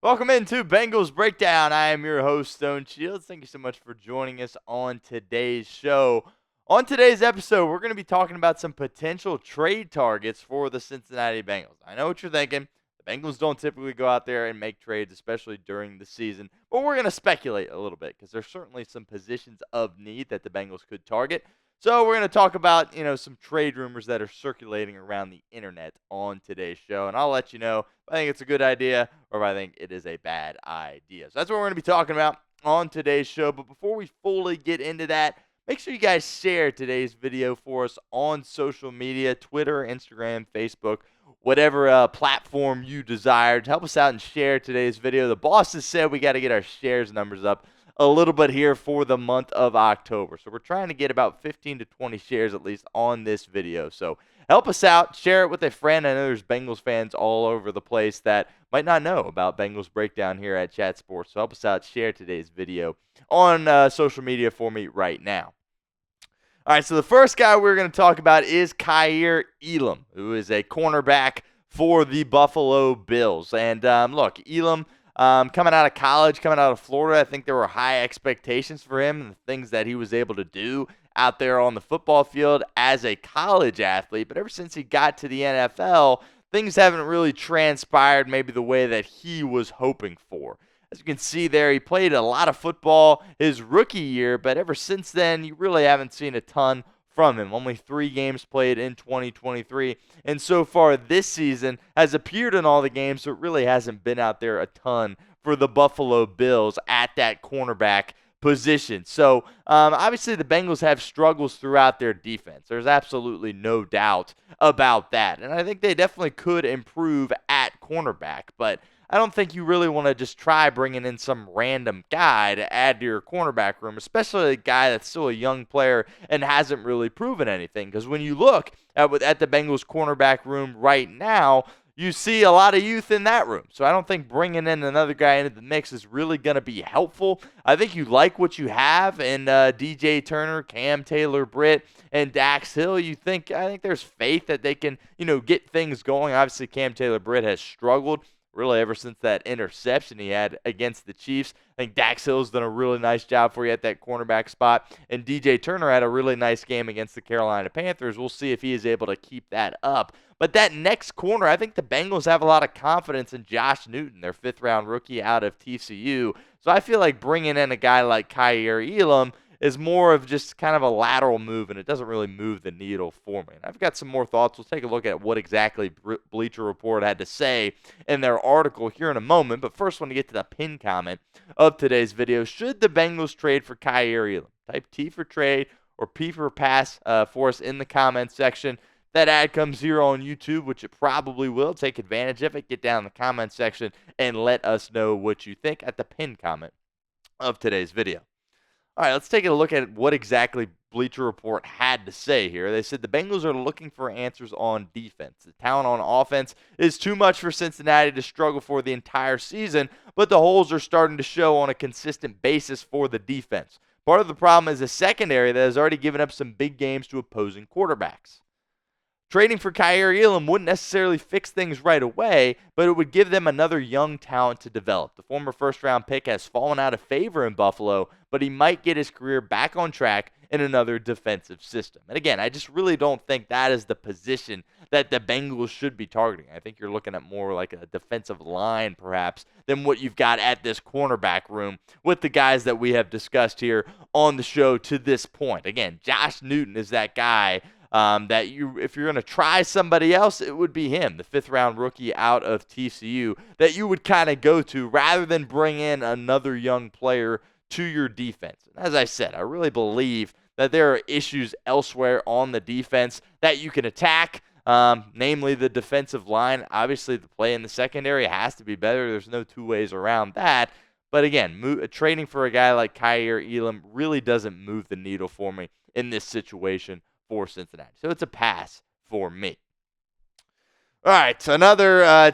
Welcome into Bengals Breakdown. I am your host, Stone Shields. Thank you so much for joining us on today's show. On today's episode, we're going to be talking about some potential trade targets for the Cincinnati Bengals. I know what you're thinking. The Bengals don't typically go out there and make trades, especially during the season. But we're going to speculate a little bit because there's certainly some positions of need that the Bengals could target. So we're going to talk about, some trade rumors that are circulating around the internet on today's show. And I'll let you know if I think it's a good idea or if I think it is a bad idea. So that's what we're going to be talking about on today's show. But before we fully get into that, make sure you guys share today's video for us on social media, Twitter, Instagram, Facebook, whatever platform you desire. To help us out and share today's video. The boss has said we got to get our shares numbers up a little bit here for the month of October. So we're trying to get about 15 to 20 shares at least on this video. So help us out. Share it with a friend. I know there's Bengals fans all over the place that might not know about Bengals Breakdown here at Chat Sports. So help us out. Share today's video on social media for me right now. All right, so the first guy we're going to talk about is Kaiir Elam, who is a cornerback for the Buffalo Bills. And look, Elam, coming out of college, coming out of Florida, I think there were high expectations for him and the things that he was able to do out there on the football field as a college athlete. But ever since he got to the NFL, things haven't really transpired maybe the way that he was hoping for. As you can see there, he played a lot of football his rookie year, but ever since then, you really haven't seen a ton from him. Only 3 games played in 2023, and so far this season has appeared in all the games, so it really hasn't been out there a ton for the Buffalo Bills at that cornerback position. So, obviously, the Bengals have struggles throughout their defense. There's absolutely no doubt about that, and I think they definitely could improve at cornerback, but I don't think you really want to just try bringing in some random guy to add to your cornerback room, especially a guy that's still a young player and hasn't really proven anything. Because when you look at the Bengals cornerback room right now, you see a lot of youth in that room. So I don't think bringing in another guy into the mix is really going to be helpful. I think you like what you have in DJ Turner, Cam Taylor-Britt, and Dax Hill. I think there's faith that they can, get things going. Obviously, Cam Taylor-Britt has struggled really ever since that interception he had against the Chiefs. I think Dax Hill's done a really nice job for you at that cornerback spot. And DJ Turner had a really nice game against the Carolina Panthers. We'll see if he is able to keep that up. But that next corner, I think the Bengals have a lot of confidence in Josh Newton, their 5th-round rookie out of TCU. So I feel like bringing in a guy like Kaiir Elam is more of just kind of a lateral move, and it doesn't really move the needle for me. And I've got some more thoughts. We'll take a look at what exactly Bleacher Report had to say in their article here in a moment. But first, I want to get to the pin comment of today's video. Should the Bengals trade for Kaiir Elam? Type T for trade or P for pass for us in the comments section. That ad comes here on YouTube, which it probably will. Take advantage of it. Get down in the comment section and let us know what you think at the pin comment of today's video. All right, let's take a look at what exactly Bleacher Report had to say here. They said the Bengals are looking for answers on defense. The talent on offense is too much for Cincinnati to struggle for the entire season, but the holes are starting to show on a consistent basis for the defense. Part of the problem is a secondary that has already given up some big games to opposing quarterbacks. Trading for Kaiir Elam wouldn't necessarily fix things right away, but it would give them another young talent to develop. The former first-round pick has fallen out of favor in Buffalo, but he might get his career back on track in another defensive system. And again, I just really don't think that is the position that the Bengals should be targeting. I think you're looking at more like a defensive line, perhaps, than what you've got at this cornerback room with the guys that we have discussed here on the show to this point. Again, Josh Newton is that guy if you're going to try somebody else, it would be him, the 5th-round rookie out of TCU, that you would kind of go to rather than bring in another young player to your defense. And as I said, I really believe that there are issues elsewhere on the defense that you can attack, namely the defensive line. Obviously, the play in the secondary has to be better. There's no 2 ways around that. But again, trading for a guy like Kaiir Elam really doesn't move the needle for me in this situation for Cincinnati. So it's a pass for me. All right, so another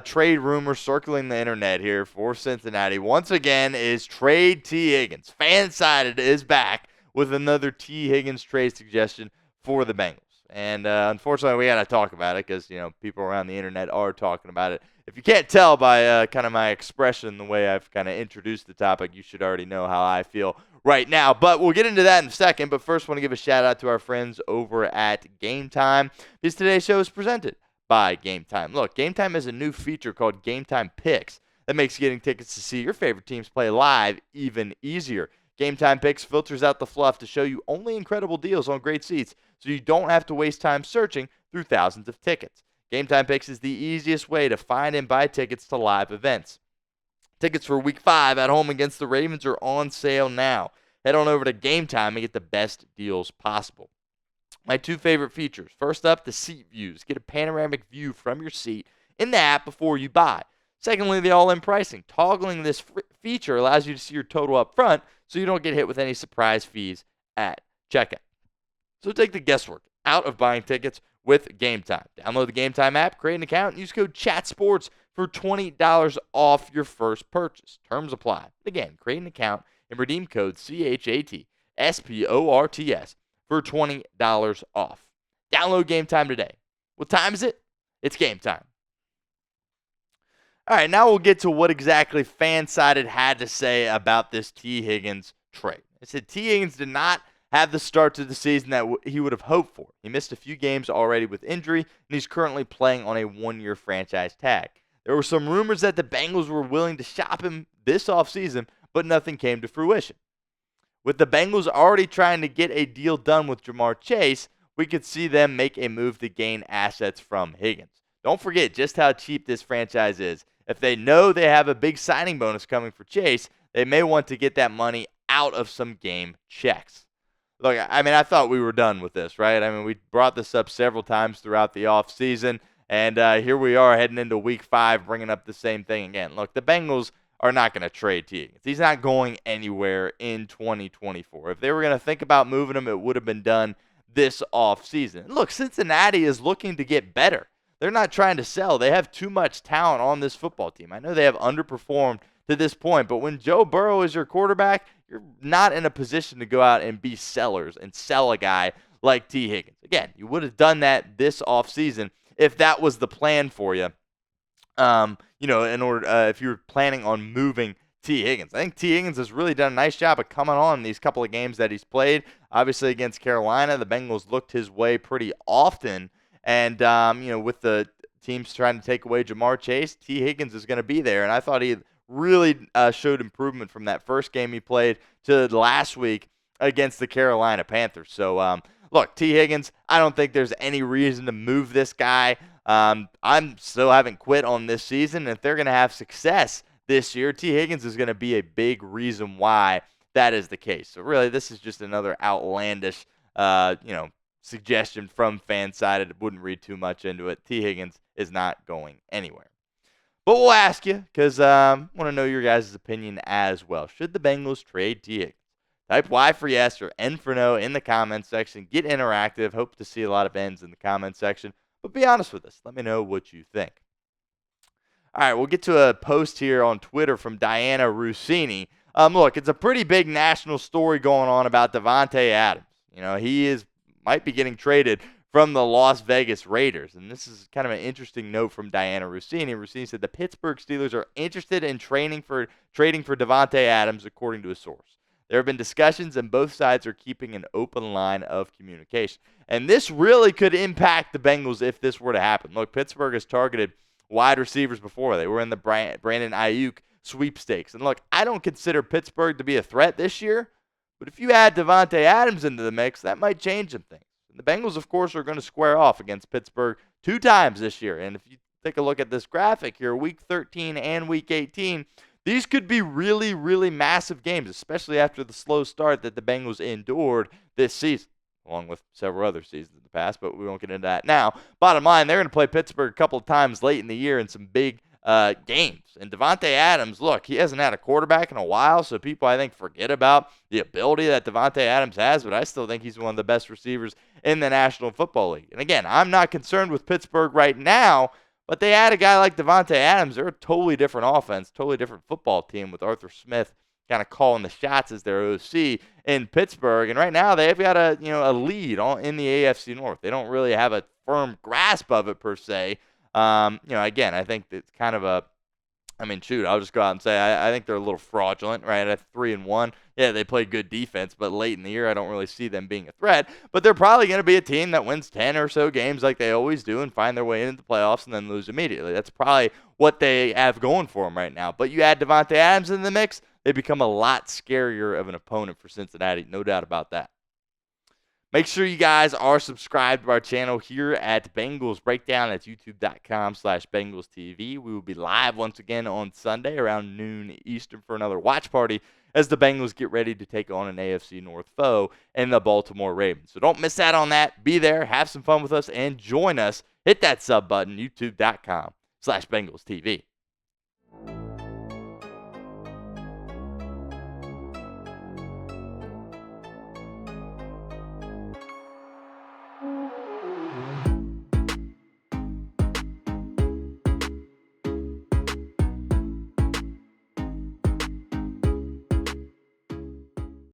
trade rumor circling the internet here for Cincinnati once again is trade Tee Higgins. Fansided is back with another Tee Higgins trade suggestion for the Bengals. And unfortunately, we got to talk about it because, people around the internet are talking about it. If you can't tell by kind of my expression, the way I've kind of introduced the topic, you should already know how I feel right now. But we'll get into that in a second. But first, I want to give a shout out to our friends over at Game Time, because today's show is presented by Game Time. Look, Game Time has a new feature called Game Time Picks that makes getting tickets to see your favorite teams play live even easier. Game Time Picks filters out the fluff to show you only incredible deals on great seats, so you don't have to waste time searching through thousands of tickets. Game Time Picks is the easiest way to find and buy tickets to live events. Tickets for Week 5 at home against the Ravens are on sale now. Head on over to Game Time and get the best deals possible. My two favorite features. First up, the seat views. Get a panoramic view from your seat in the app before you buy. Secondly, the all-in pricing. Toggling this feature allows you to see your total up front so you don't get hit with any surprise fees at checkout. So take the guesswork out of buying tickets with Game Time. Download the Game Time app, create an account, and use code CHATSPORTS for $20 off your first purchase. Terms apply. Again, create an account and redeem code CHATSPORTS for $20 off. Download Game Time today. What time is it? It's game time. All right, now we'll get to what exactly Fansided had to say about this Tee Higgins trade. It said Tee Higgins did not have the start to the season that he would have hoped for. He missed a few games already with injury, and he's currently playing on a one-year franchise tag. There were some rumors that the Bengals were willing to shop him this offseason, but nothing came to fruition. With the Bengals already trying to get a deal done with Jamar Chase, we could see them make a move to gain assets from Higgins. Don't forget just how cheap this franchise is. If they know they have a big signing bonus coming for Chase, they may want to get that money out of some game checks. Look, I thought we were done with this, right? We brought this up several times throughout the offseason, and here we are heading into Week 5 bringing up the same thing again. Look, the Bengals are not going to trade Tee Higgins. He's not going anywhere in 2024. If they were going to think about moving him, it would have been done this offseason. Look, Cincinnati is looking to get better. They're not trying to sell. They have too much talent on this football team. I know they have underperformed to this point, but when Joe Burrow is your quarterback, you're not in a position to go out and be sellers and sell a guy like Tee Higgins. Again, you would have done that this offseason if that was the plan for you. In order if you were planning on moving Tee Higgins. I think Tee Higgins has really done a nice job of coming on these couple of games that he's played. Obviously against Carolina, the Bengals looked his way pretty often. And, with the teams trying to take away Jamar Chase, Tee Higgins is going to be there. And I thought he really showed improvement from that first game he played to last week against the Carolina Panthers. So, look, Tee Higgins, I don't think there's any reason to move this guy. I'm still haven't quit on this season. If they're going to have success this year, Tee Higgins is going to be a big reason why that is the case. So, really, this is just another outlandish, suggestion from Fansided. Wouldn't read too much into it. Tee Higgins is not going anywhere. But we'll ask you because I want to know your guys' opinion as well. Should the Bengals trade Tee Higgins? Type Y for yes or N for no in the comments section. Get interactive. Hope to see a lot of N's in the comments section. But be honest with us. Let me know what you think. All right, we'll get to a post here on Twitter from Diana Rossini. Look, it's a pretty big national story going on about Davante Adams. He might be getting traded from the Las Vegas Raiders. And this is kind of an interesting note from Diana Rossini. Rossini said the Pittsburgh Steelers are interested in trading for Davante Adams, according to a source. There have been discussions, and both sides are keeping an open line of communication. And this really could impact the Bengals if this were to happen. Look, Pittsburgh has targeted wide receivers before. They were in the Brandon Ayuk sweepstakes. And look, I don't consider Pittsburgh to be a threat this year, but if you add Davante Adams into the mix, that might change some things. And the Bengals, of course, are going to square off against Pittsburgh 2 times this year. And if you take a look at this graphic here, Week 13 and Week 18, these could be really, really massive games, especially after the slow start that the Bengals endured this season, along with several other seasons in the past, but we won't get into that now. Bottom line, they're going to play Pittsburgh a couple of times late in the year in some big games. And Davante Adams, look, he hasn't had a quarterback in a while, so people, I think, forget about the ability that Davante Adams has, but I still think he's one of the best receivers in the National Football League. And again, I'm not concerned with Pittsburgh right now, but they add a guy like Davante Adams, they're a totally different offense, totally different football team with Arthur Smith kind of calling the shots as their OC in Pittsburgh. And right now they've got a lead in the AFC North. They don't really have a firm grasp of it per se. Again, I think it's kind of I'll just go out and say I think they're a little fraudulent, right? At 3-1, yeah, they play good defense, but late in the year, I don't really see them being a threat. But they're probably going to be a team that wins 10 or so games like they always do and find their way into the playoffs and then lose immediately. That's probably what they have going for them right now. But you add Davante Adams in the mix, they become a lot scarier of an opponent for Cincinnati, no doubt about that. Make sure you guys are subscribed to our channel here at Bengals Breakdown. That's youtube.com/BengalsTV. We will be live once again on Sunday around noon Eastern for another watch party as the Bengals get ready to take on an AFC North foe and the Baltimore Ravens. So don't miss out on that. Be there, have some fun with us, and join us. Hit that sub button, youtube.com/BengalsTV.